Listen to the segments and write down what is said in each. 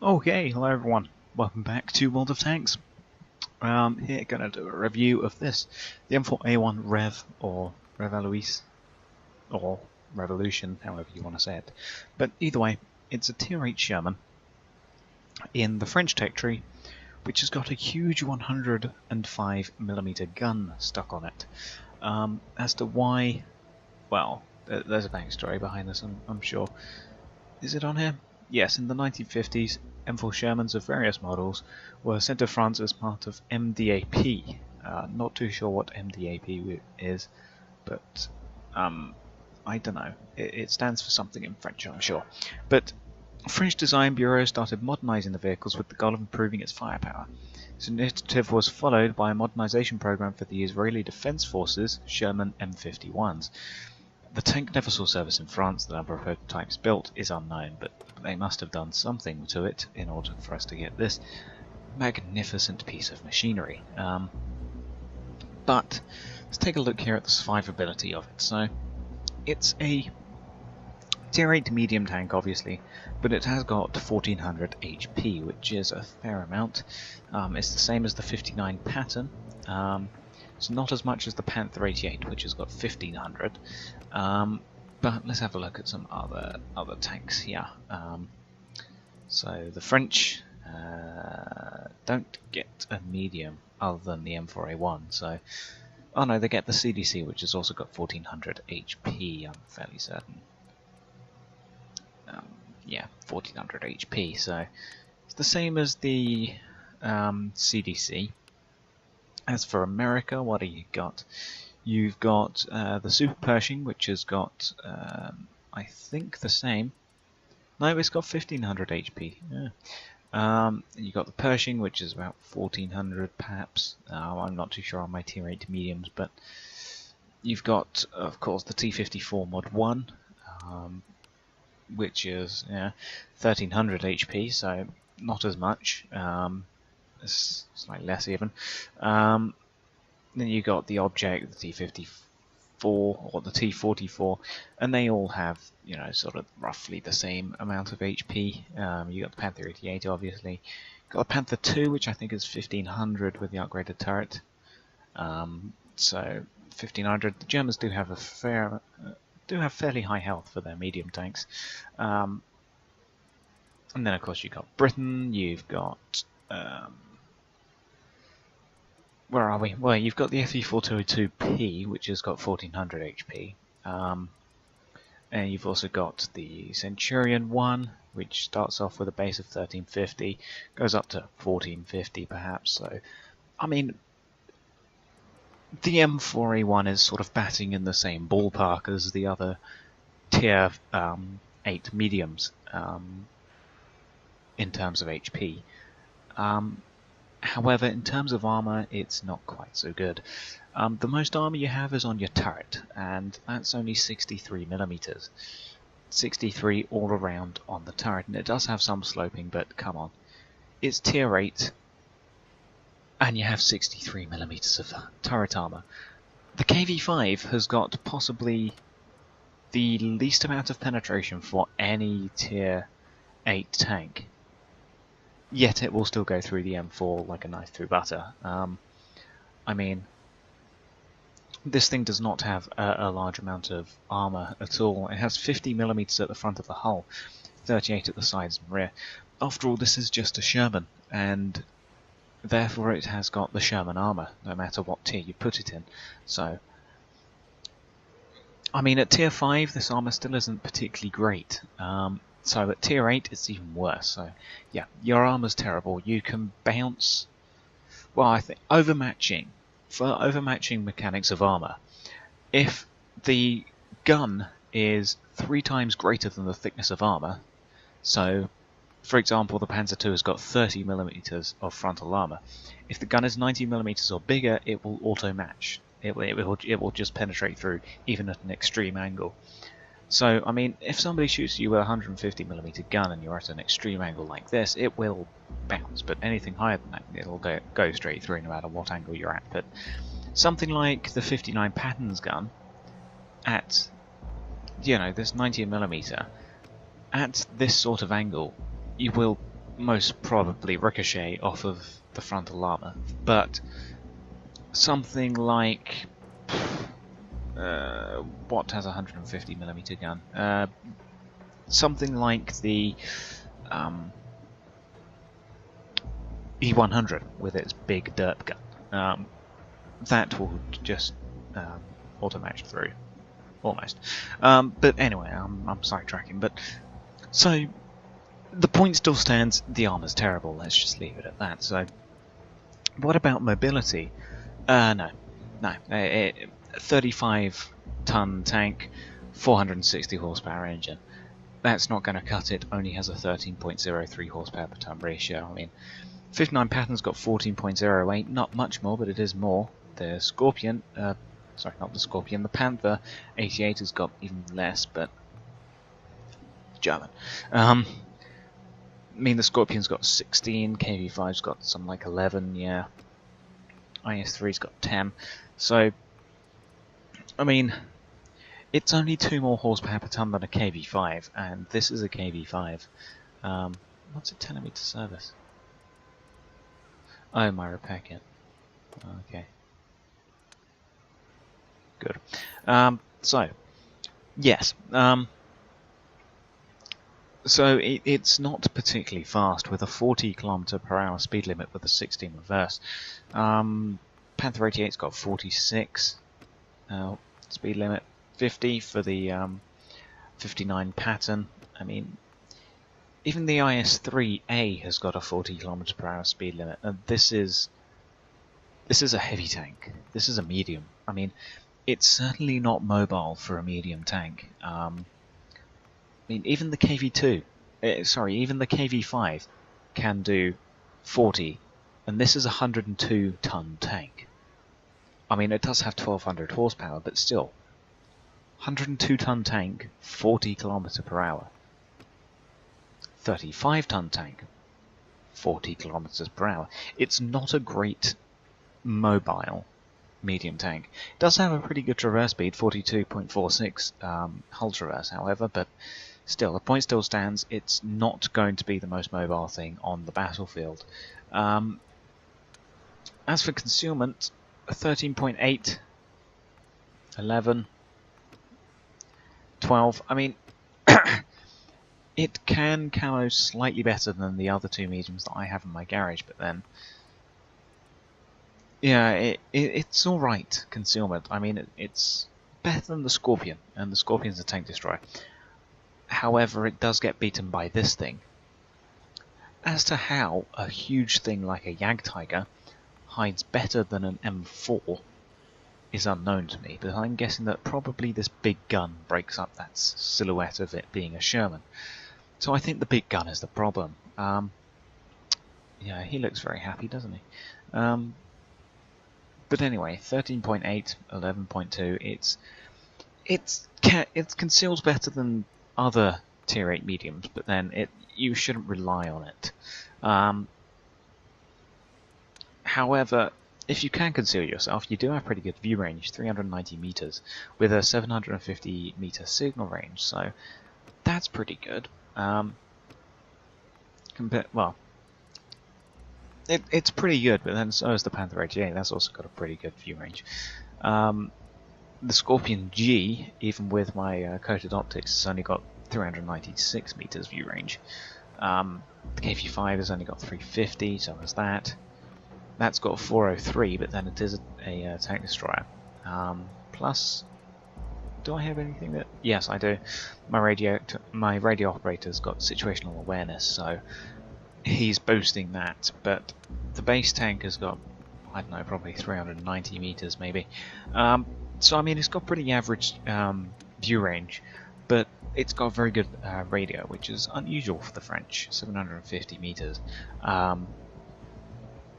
Okay, hello everyone. Welcome back to World of Tanks. Here gonna do a review of this, the M4A1 Rev or Revalouise or Revolution, however you want to say it. But either way, it's a Tier 8 Sherman in the French tech tree, which has got a huge 105mm gun stuck on it. As to why, well, there's a backstory behind this, I'm sure. Is it on here? Yes, in the 1950s, M4 Shermans of various models were sent to France as part of MDAP. Not too sure what MDAP is, but I don't know. It stands for something in French, I'm sure. But French design bureau started modernizing the vehicles with the goal of improving its firepower. This initiative was followed by a modernization program for the Israeli Defense Forces Sherman M51s. The tank never saw service in France. The number of prototypes built is unknown, but they must have done something to it in order for us to get this magnificent piece of machinery. But let's take a look here at the survivability of it. So it's a Tier 8 medium tank, obviously, but it has got 1400 HP, which is a fair amount. It's the same as the 59 pattern. It's not as much as the Panther 88, which has got 1500. But let's have a look at some other tanks here. So the French don't get a medium other than the M4A1. So, oh no, they get the CDC, which has also got 1400 HP. I'm fairly certain. Yeah, 1400 HP. So it's the same as the CDC. As for America, what do you got? You've got the Super Pershing, which has got, I think, the same. No, it's got 1500 HP. Yeah. You've got the Pershing, which is about 1400 perhaps. I'm not too sure on my Tier 8 mediums, but you've got, of course, the T-54 Mod 1, which is 1300 HP, so not as much. It's slightly less even. Then you got the Object, the T-54 or the T-44, and they all have, sort of roughly the same amount of HP. You got the Panther 88, obviously. You got the Panther 2, which I think is 1500 with the upgraded turret. So 1500. The Germans do have fairly high health for their medium tanks. And then of course you've got Britain. You've got where are we? Well, you've got the FE422P, which has got 1400 HP. And you've also got the Centurion 1, which starts off with a base of 1350, goes up to 1450 perhaps. So, I mean, the M4A1 is sort of batting in the same ballpark as the other Tier 8 mediums in terms of HP. However, in terms of armour, it's not quite so good. The most armour you have is on your turret, and that's only 63mm. 63 all around on the turret, and it does have some sloping, but come on. It's Tier 8, and you have 63mm of turret armour. The KV-5 has got possibly the least amount of penetration for any Tier 8 tank. Yet it will still go through the M4 like a knife through butter. I mean, this thing does not have a large amount of armour at all. It has 50mm at the front of the hull, 38 at the sides and rear. After all, this is just a Sherman, and therefore it has got the Sherman armour, no matter what tier you put it in. So, I mean, at Tier 5, this armour still isn't particularly great. So at Tier 8, it's even worse. So yeah, your armor's terrible. You can bounce. Well, I think overmatching mechanics of armor. If the gun is 3 times greater than the thickness of armor, so for example, the Panzer II has got 30mm of frontal armor. If the gun is 90mm or bigger, it will auto match. It will just penetrate through, even at an extreme angle. So, I mean, if somebody shoots you with a 150mm gun and you're at an extreme angle like this, it will bounce, but anything higher than that, it'll go straight through no matter what angle you're at. But something like the 59 Patton's gun, at, this 90mm, at this sort of angle, you will most probably ricochet off of the frontal armour, but something like what has a 150mm gun? Something like the E100 with its big derp gun. That will just auto-match through, almost. But anyway, I'm sidetracking. But so the point still stands. The armor's terrible. Let's just leave it at that. So, what about mobility? No. 35-ton tank, 460 horsepower engine. That's not going to cut it. Only has a 13.03 horsepower per ton ratio. I mean, 59 Pattern's got 14.08. Not much more, but it is more. The Scorpion, sorry, not the Scorpion. The Panther 88 has got even less, but German. I mean, the Scorpion's got 16. KV5's got something like 11. Yeah. IS3's got 10. So, I mean, it's only 2 more horsepower per ton than a KV5, and this is a KV5. What's it telling me to service? Oh, my repair kit. Okay. Good. So, yes. So it's not particularly fast with a 40 km/h speed limit with a 16 reverse. Panther 88's got 46 speed limit, 50 for the 59 Pattern. I mean, even the IS3A has got a 40 km/h speed limit, and this is a heavy tank. This is a medium. I mean, it's certainly not mobile for a medium tank. I mean, even the KV2, even the KV5 can do 40, and this is a 102-ton tank. I mean, it does have 1200 horsepower, but still, 102-ton tank, 40 km/h. 35-ton tank, 40 km/h. It's not a great mobile medium tank. It does have a pretty good traverse speed, 42.46 hull traverse, however, but still, the point still stands. It's not going to be the most mobile thing on the battlefield. As for concealment, 13.8, 11, 12. I mean, it can camo slightly better than the other 2 mediums that I have in my garage, but then, yeah, it's alright, concealment. I mean, it's better than the Scorpion, and the Scorpion's a tank destroyer. However, it does get beaten by this thing. As to how a huge thing like a Jagdtiger hides better than an M4 is unknown to me, but I'm guessing that probably this big gun breaks up that silhouette of it being a Sherman. So I think the big gun is the problem. Yeah, he looks very happy, doesn't he? But anyway, 13.8, 11.2, it conceals better than other tier 8 mediums, but then you shouldn't rely on it. However, if you can conceal yourself, you do have pretty good view range, 390 meters, with a 750 meter signal range, so that's pretty good. It's pretty good, but then so is the Panther 88, that's also got a pretty good view range. The Scorpion G, even with my coated optics, has only got 396 meters view range. The KV5 has only got 350, so has that. That's got 403, but then it is a tank destroyer. Plus, do I have anything that? Yes, I do. My radio operator's got situational awareness, so he's boosting that. But the base tank has got, I don't know, probably 390 meters maybe. So I mean, it's got pretty average view range, but it's got very good radio, which is unusual for the French. 750 meters.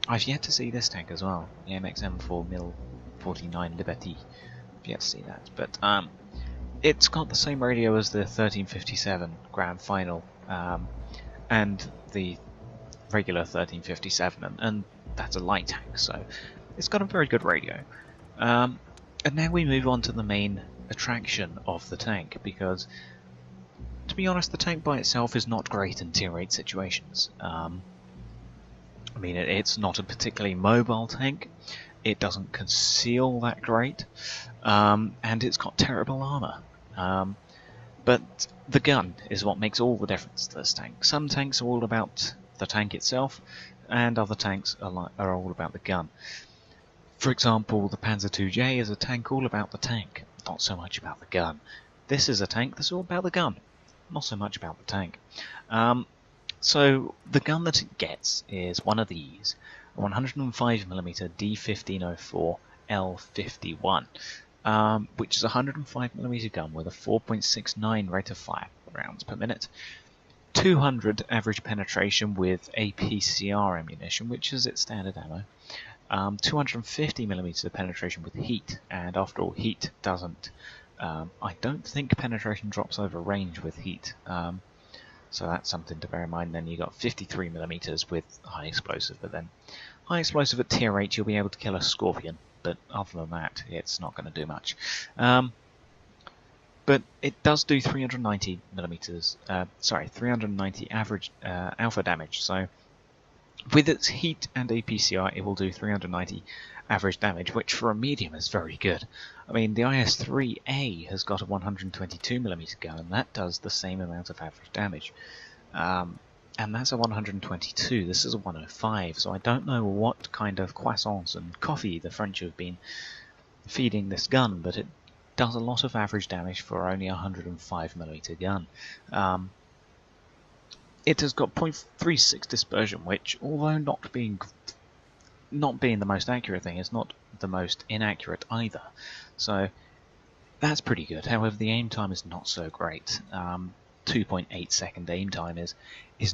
I've yet to see this tank as well, the MX M4 Mil 49 Liberty. I've yet to see that, but it's got the same radio as the 1357 Grand Final and the regular 1357, and that's a light tank, so it's got a very good radio. And now we move on to the main attraction of the tank, because to be honest, the tank by itself is not great in tier 8 situations. I mean, it's not a particularly mobile tank, it doesn't conceal that great, and it's got terrible armour. But the gun is what makes all the difference to this tank. Some tanks are all about the tank itself, and other tanks are all about the gun. For example, the Panzer IIJ is a tank all about the tank, not so much about the gun. This is a tank that's all about the gun, not so much about the tank. So the gun that it gets is one of these, a 105mm D1504 L51, which is a 105mm gun with a 4.69 rate of fire rounds per minute, 200 average penetration with APCR ammunition, which is its standard ammo, 250mm of penetration with heat, and after all, heat doesn't. I don't think penetration drops over range with heat, so that's something to bear in mind. Then you got 53mm with high explosive, but then high explosive at tier 8 you'll be able to kill a scorpion, but other than that it's not going to do much. But it does do 390 average alpha damage, so with its heat and APCR it will do 390 average damage, which for a medium is very good. I mean, the IS-3A has got a 122mm gun, and that does the same amount of average damage. And that's a 122, this is a 105, so I don't know what kind of croissants and coffee the French have been feeding this gun, but it does a lot of average damage for only a 105mm gun. It has got 0.36 dispersion, which, although not being the most accurate thing, is not the most inaccurate either. So that's pretty good. However, the aim time is not so great. 2.8 second aim time is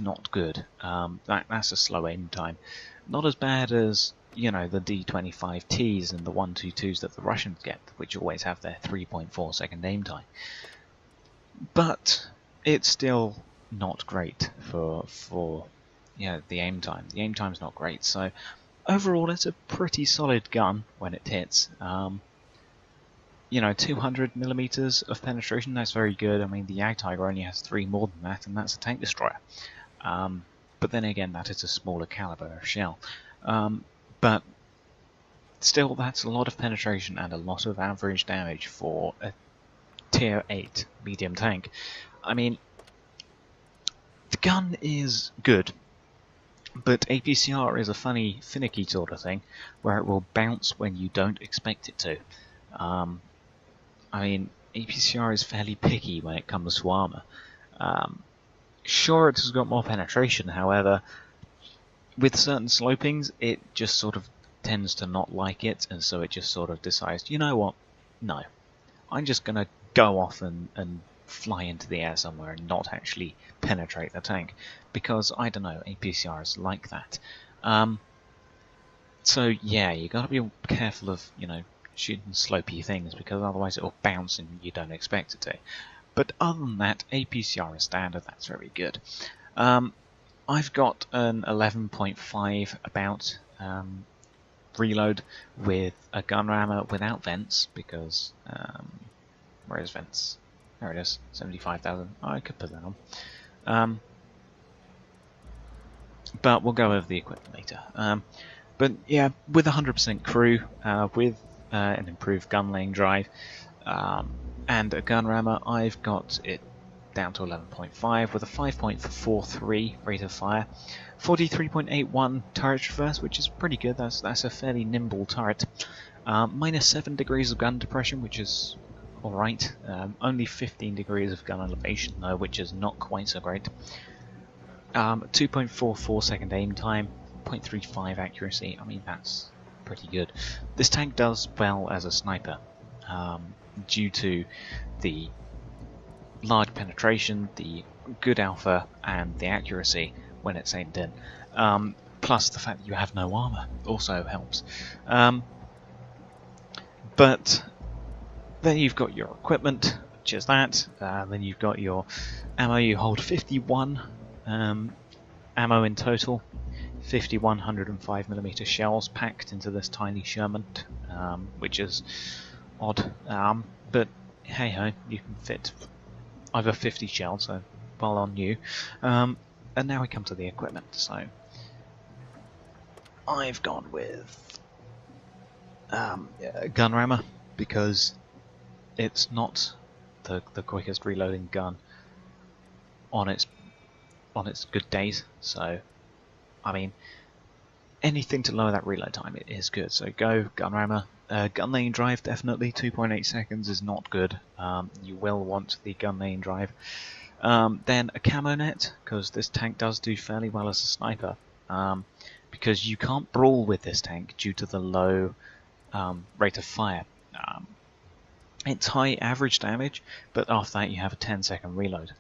not good. That's a slow aim time. Not as bad as, you know, the D25Ts and the 122s that the Russians get, which always have their 3.4 second aim time. But it's still not great for the aim time. The aim time's not great, so overall it's a pretty solid gun when it hits. You know, 200mm of penetration, that's very good. I mean, the Yag Tiger only has 3 more than that, and that's a tank destroyer. But then again, that is a smaller caliber shell. But still, that's a lot of penetration and a lot of average damage for a tier 8 medium tank. I mean, the gun is good, but APCR is a funny, finicky sort of thing, where it will bounce when you don't expect it to. I mean, APCR is fairly picky when it comes to armour. Sure, it has got more penetration, however, with certain slopings, it just sort of tends to not like it, and so it just sort of decides, you know what, no, I'm just going to go off and fly into the air somewhere and not actually penetrate the tank, because, I don't know, APCR is like that. So yeah, you got to be careful of, you know, shooting slopey things, because otherwise it will bounce and you don't expect it to. But other than that, APCR is standard, that's very good. I've got an 11.5 about reload with a gun rammer without vents, because where is vents? There it is, 75,000. Oh, I could put that on. But we'll go over the equipment later. But yeah, with 100% crew, with an improved gun laying drive, and a gun rammer, I've got it down to 11.5 with a 5.43 rate of fire, 43.81 turret traverse, which is pretty good. That's a fairly nimble turret. -7 degrees of gun depression, which is alright. Only 15 degrees of gun elevation though, which is not quite so great. 2.44 second aim time, 0.35 accuracy. I mean, that's pretty good. This tank does well as a sniper, due to the large penetration, the good alpha, and the accuracy when it's aimed in. Plus the fact that you have no armour also helps. But then you've got your equipment, which is that. Then you've got your ammo. You hold 51 ammo in total. 51 105mm shells packed into this tiny Sherman, which is odd. But hey ho, you can fit I've a 50 shell, so well on you. And now we come to the equipment. So I've gone with gun rammer because it's not the quickest reloading gun on its good days. So I mean, anything to lower that reload time is good. So go gun rammer. Gun lane drive, definitely 2.8 seconds is not good. You will want the gun lane drive. Then a camo net, because this tank does do fairly well as a sniper. Because you can't brawl with this tank due to the low rate of fire. It's high average damage, but after that you have a 10-second reload.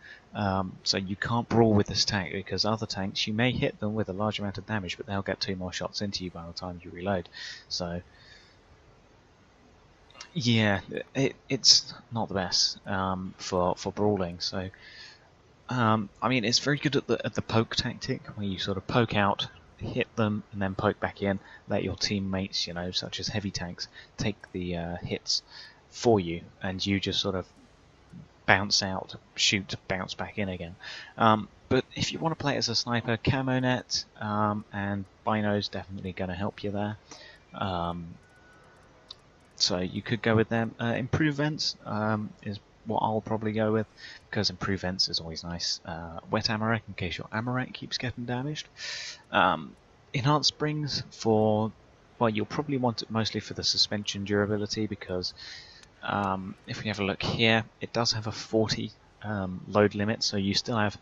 So you can't brawl with this tank, because other tanks, you may hit them with a large amount of damage, but they'll get 2 more shots into you by the time you reload. So yeah, it's not the best for brawling. So I mean, it's very good at the poke tactic, where you sort of poke out, hit them, and then poke back in. Let your teammates, such as heavy tanks, take the hits for you, and you just sort of bounce out, shoot, bounce back in again. But if you want to play it as a sniper, camo net and binos definitely going to help you there. So you could go with them. Improve vents is what I'll probably go with, because improve vents is always nice. Wet ammo rack in case your ammo rack keeps getting damaged. Enhanced springs for, well, you'll probably want it mostly for the suspension durability, because if we have a look here, it does have a 40 load limit, so you still have,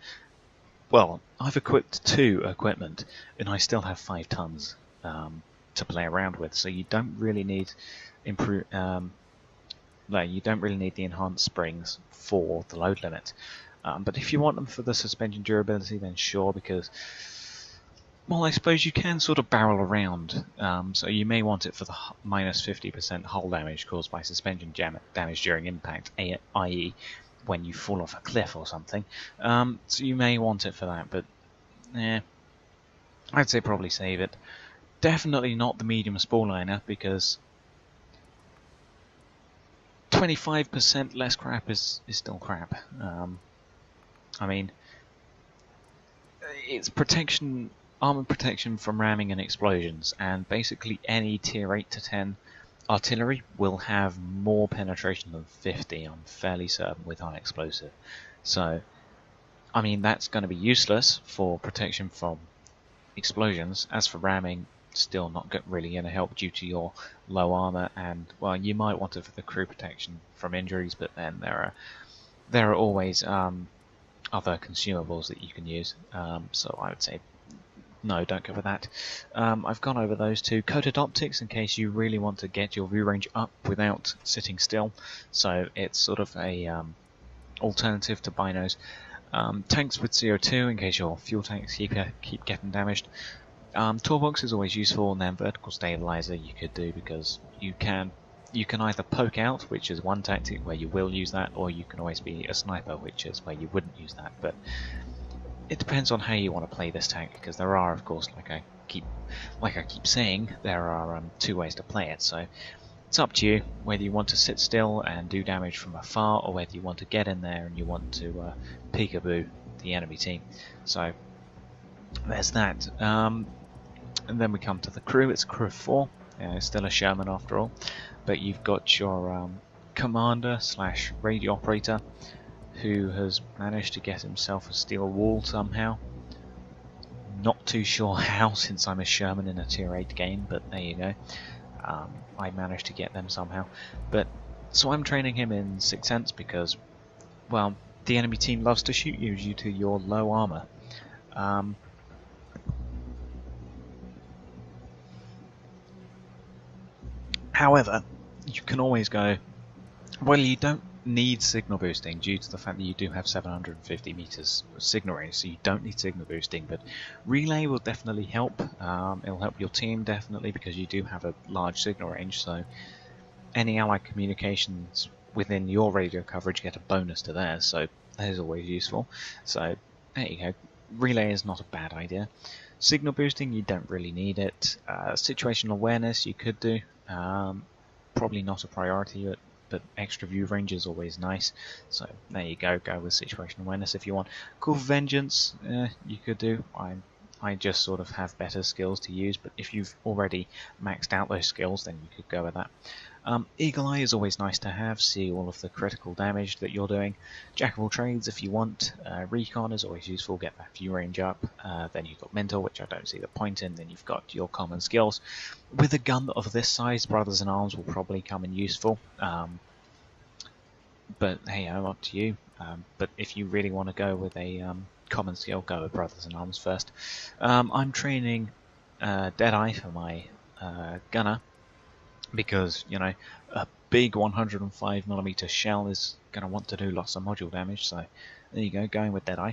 well, I've equipped 2 equipment and I still have 5 tons to play around with, so you don't really need you don't really need the enhanced springs for the load limit. But if you want them for the suspension durability, then sure, because, well, I suppose you can sort of barrel around, so you may want it for the minus 50% hull damage caused by suspension damage during impact, i.e. when you fall off a cliff or something. So you may want it for that, but I'd say probably save it. Definitely not the medium spall liner, because 25% less crap is still crap. I mean, it's protection, armor protection from ramming and explosions, and basically any tier 8 to 10 artillery will have more penetration than 50, I'm fairly certain, with high explosive. So, I mean, that's going to be useless for protection from explosions. As for ramming, still not really going to help due to your low armor, and, well, you might want it for the crew protection from injuries, but then there are always other consumables that you can use. So I would say no, don't go with that. I've gone over those 2. Coated optics in case you really want to get your view range up without sitting still, so it's sort of a alternative to binos. Tanks with CO2 in case your fuel tanks keep getting damaged. Toolbox is always useful, and then vertical stabilizer you could do, because you can either poke out, which is one tactic where you will use that, or you can always be a sniper, which is where you wouldn't use that. But it depends on how you want to play this tank, because there are, of course, like I keep saying, there are 2 ways to play it. So it's up to you whether you want to sit still and do damage from afar, or whether you want to get in there and you want to peekaboo the enemy team. So there's that. And then we come to the crew. It's a crew of 4. It's still a Sherman after all, but you've got your commander / radio operator, who has managed to get himself a steel wall somehow. Not too sure how, since I'm a Sherman in a tier 8 game, but there you go. I managed to get them somehow. But so I'm training him in 6th Sense because, well, the enemy team loves to shoot you due to your low armor. However, you can always go, well, you don't need signal boosting due to the fact that you do have 750 meters signal range, so you don't need signal boosting, but relay will definitely help. It'll help your team definitely, because you do have a large signal range, so any allied communications within your radio coverage get a bonus to theirs, so that is always useful. So there you go. Relay is not a bad idea. Signal boosting, you don't really need it. Situational awareness, you could do. Probably not a priority, but but extra view range is always nice. So there you go. Go with situational awareness if you want. Call for vengeance, you could do. I just sort of have better skills to use, but if you've already maxed out those skills, then you could go with that. Eagle Eye is always nice to have, see all of the critical damage that you're doing. Jack of all trades if you want. Recon is always useful, get that view range up. Then you've got Mental, which I don't see the point in. Then you've got your common skills. With a gun of this size, Brothers in Arms will probably come in useful. But hey, up to you. But if you really want to go with a common skill, go with Brothers in Arms first. I'm training Deadeye for my gunner, because, you know, a big 105mm shell is going to want to do lots of module damage, so there you go, going with Deadeye.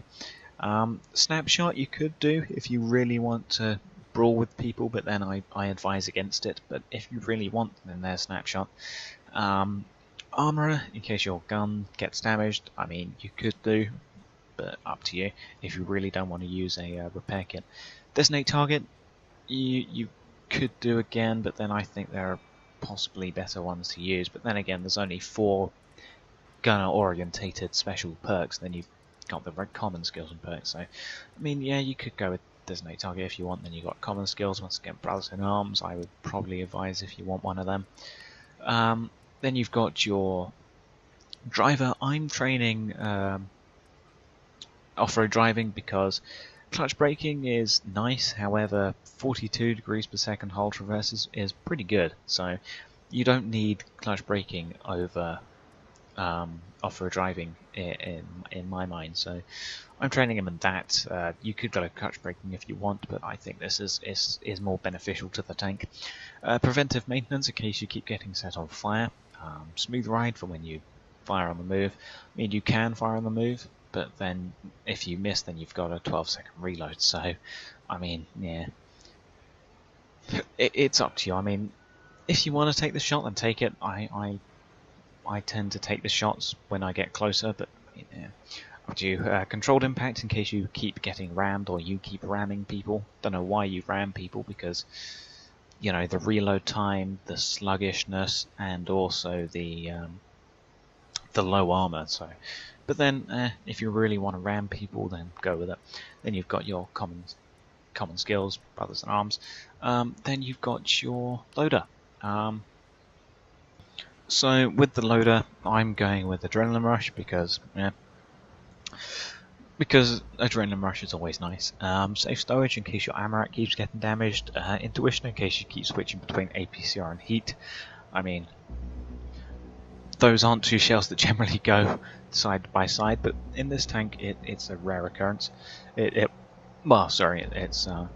Snapshot you could do if you really want to brawl with people, but then I advise against it. But if you really want, then there's Snapshot. Armour, in case your gun gets damaged, I mean, you could do, but up to you if you really don't want to use a repair kit. Designate Target, you could do again, but then I think there are possibly better ones to use. But then again, there's only 4 gunner orientated special perks, then you've got the common skills and perks. So I mean, yeah, you could go with Designate Target if you want. Then you've got common skills. Once again, Brothers in Arms I would probably advise if you want one of them. Then you've got your driver. I'm training off-road driving because clutch braking is nice, however 42 degrees per second hold reverse is pretty good, so you don't need clutch braking over off-road driving in my mind. So I'm training him in that. You could go clutch braking if you want, but I think this is more beneficial to the tank. Preventive maintenance in case you keep getting set on fire. Smooth ride for when you fire on the move. I mean, you can fire on the move, but then if you miss, then you've got a 12-second reload. So I mean, yeah, it's up to you. I mean, if you want to take the shot, then take it. I tend to take the shots when I get closer, but yeah, up to you. Controlled impact in case you keep getting rammed or you keep ramming people. Don't know why you ram people, because you know, the reload time, the sluggishness, and also the low armor. So, but then if you really want to ram people, then go with it. Then you've got your common skills, Brothers in Arms. Then you've got your loader. So with the loader, I'm going with Adrenaline Rush because Adrenaline Rush is always nice. Safe Stowage in case your ammo rack keeps getting damaged. Intuition in case you keep switching between APCR and Heat. I mean, those aren't two shells that generally go side by side, but in this tank it's a rare occurrence. It's a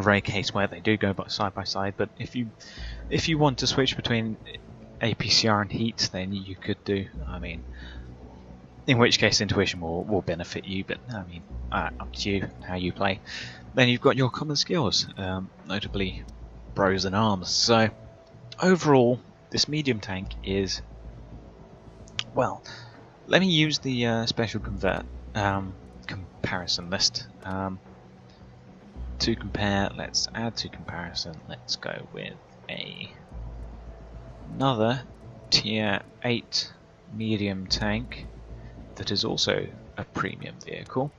rare case where they do go side by side. But if you want to switch between APCR and Heat, then you could do. I mean, in which case Intuition will benefit you, but I mean, up to you how you play. Then you've got your common skills, notably Bros in Arms. So overall, this medium tank is, well, let me use the special comparison list to compare. Let's add to comparison. Let's go with another tier 8 medium tank that is also a premium vehicle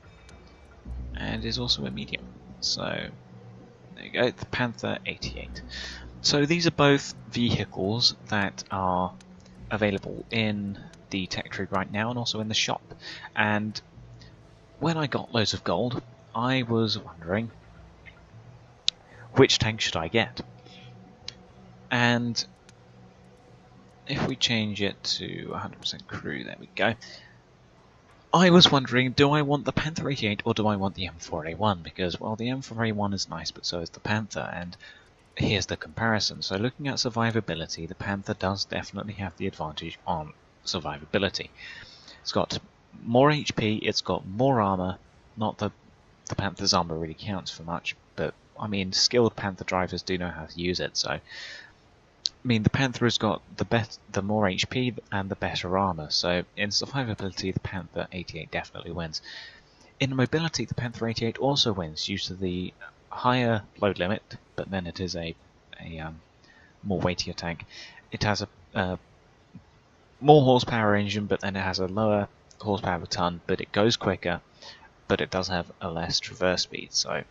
and is also a medium. So there you go, the Panther 88. So these are both vehicles that are available in the tech tree right now and also in the shop. And when I got loads of gold, I was wondering which tank should I get. And if we change it to 100% crew, there we go. I was wondering, do I want the Panther 88 or do I want the M4A1? Because, well, the M4A1 is nice, but so is the Panther, and here's the comparison. So looking at survivability, the Panther does definitely have the advantage on survivability. It's got more HP, it's got more armor. Not that the Panther's armor really counts for much, but I mean, skilled Panther drivers do know how to use it. So I mean, the Panther has got the more HP and the better armor. So in survivability, the Panther 88 definitely wins. In mobility, the Panther 88 also wins due to the higher load limit, but then it is a more weightier tank. It has a more horsepower engine, but then it has a lower horsepower per ton, but it goes quicker, but it does have a less traverse speed. So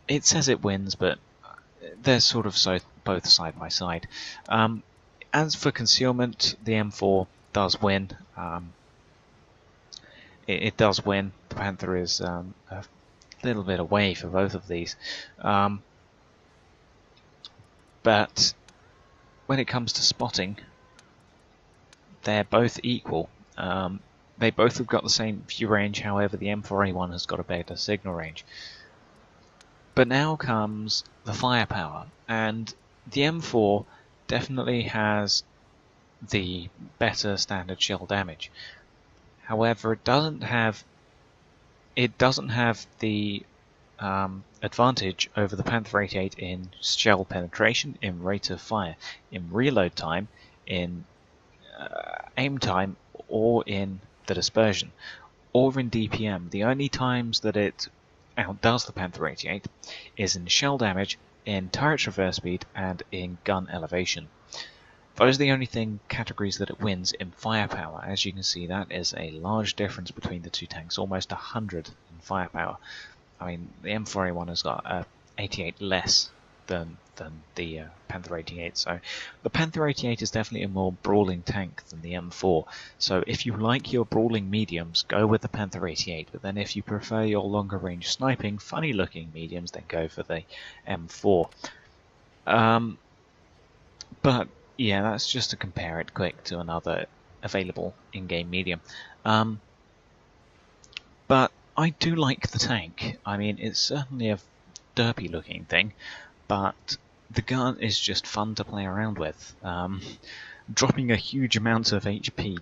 it says it wins, but they're sort of both side by side. As for concealment, the M4 does win. It does win. The Panther is a little bit away for both of these. But when it comes to spotting, they're both equal. They both have got the same view range, however the M4A1 has got a better signal range. But now comes the firepower, and the M4 definitely has the better standard shell damage. However, it doesn't have the advantage over the Panther 88 in shell penetration, in rate of fire, in reload time, in aim time, or in the dispersion, or in DPM. The only times that it outdoes the Panther 88 is in shell damage, in turret traverse speed, and in gun elevation. Those are the only categories that it wins in firepower. As you can see, that is a large difference between the two tanks, almost 100 in firepower. I mean, the M4A1 has got 88 less than the Panther 88, so the Panther 88 is definitely a more brawling tank than the M4. So if you like your brawling mediums, go with the Panther 88, but then if you prefer your longer range sniping, funny looking mediums, then go for the M4. But yeah, that's just to compare it quick to another available in-game medium. But I do like the tank. I mean, it's certainly a derpy looking thing, but the gun is just fun to play around with. Dropping a huge amount of HP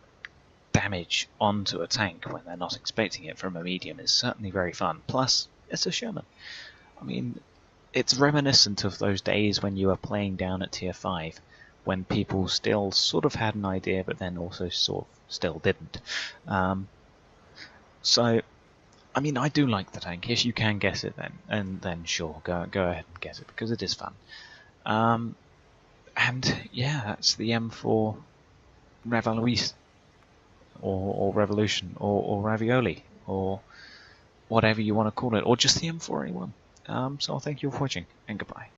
damage onto a tank when they're not expecting it from a medium is certainly very fun. Plus, it's a Sherman. I mean, it's reminiscent of those days when you were playing down at tier 5, when people still sort of had an idea, but then also sort of still didn't. So, I mean, I do like the tank. If you can guess it, then sure, go ahead and guess it, because it is fun. And yeah, that's the M4 Revalouise, or Revolution, or Ravioli, or whatever you want to call it, or just the M4A1. So thank you for watching, and goodbye.